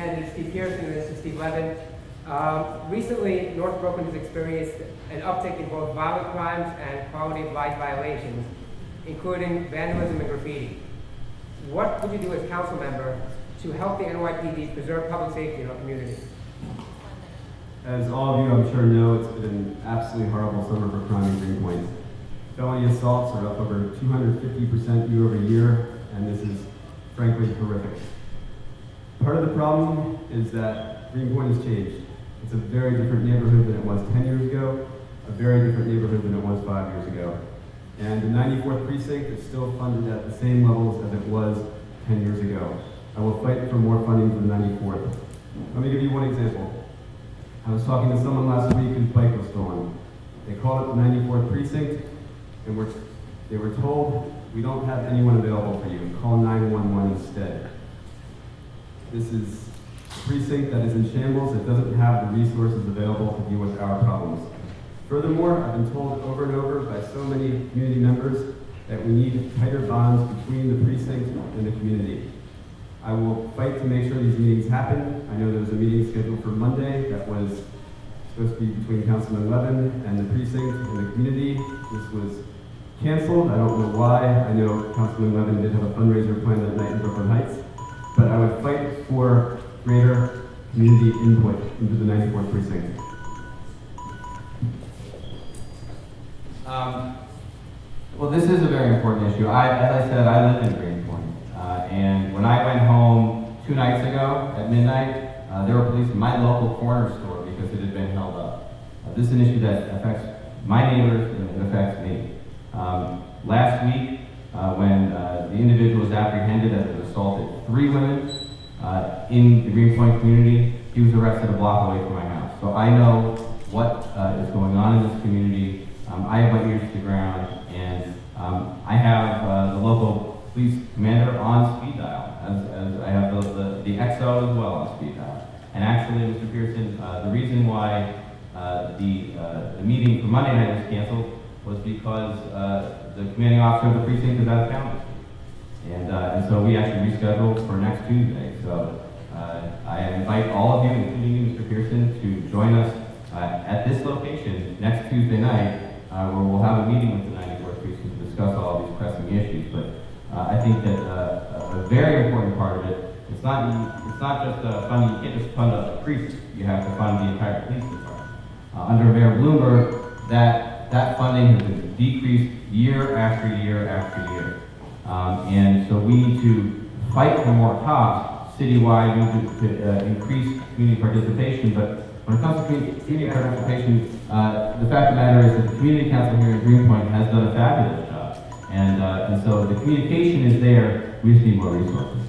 Kennedy, Steve Pearson, and this is Steve Levin. Recently, North Brooklyn has experienced an uptick in both violent crimes and quality of life violations, including vandalism and graffiti. What would you do as council member to help the NYPD preserve public safety in our community? As all of you, I'm sure, know, it's been an absolutely horrible summer for crime in Greenpoint. Felony assaults are up over 250% year over year, and this is frankly horrific. Part of the problem is that Greenpoint has changed. It's a very different neighborhood than it was 10 years ago, a very different neighborhood than it was 5 years ago. And the 94th precinct is still funded at the same levels as it was 10 years ago. I will fight for more funding for the 94th. Let me give you one example. I was talking to someone last week whose bike was stolen. They called up the 94th precinct, and they were told, we don't have anyone available for you. Call 911 instead. This is a precinct that is in shambles. It doesn't have the resources available to deal with our problems. Furthermore, I've been told over and over by so many community members that we need tighter bonds between the precinct and the community. I will fight to make sure these meetings happen. I know there was a meeting scheduled for Monday that was supposed to be between Councilman Levin and the precinct and the community. This was canceled. I don't know why. I know Councilman Levin did have a fundraiser planned that night in Brooklyn Heights, but I would fight for greater community input into the 94th precinct. Well, this is a very important issue. As I said, I live in Greenpoint, and when I went home 2 nights ago at midnight, there were police in my local corner store because it had been held up. This is an issue that affects my neighbors and it affects me. Last week, when the individual was apprehended as it assaulted 3 women in the Greenpoint community, he was arrested a block away from my house. So I know what is going on in this community. I have my ears to the ground, and I have the local police commander on speed dial, as I have the XO as well on speed dial. And actually, Mr. Pearson, the reason why the meeting for Monday night was canceled was because the commanding officer of the precinct is out of town this week. And so we actually rescheduled for next Tuesday. So I invite all of you, including you, Mr. Pearson, to join us at this location next Tuesday night, where we'll have a meeting with the 94th precinct to discuss all of these pressing issues. But I think that a very important part of it, it's not just funding. You can't just fund a precinct. You have to fund the entire police department. Under Mayor Bloomberg, that funding has been decreased year after year after year. And so we need to fight for more cops citywide. We need to increase community participation. But when it comes to community participation, the fact of the matter is that the community council here in Greenpoint has done a fabulous job. And so the communication is there. We just need more resources.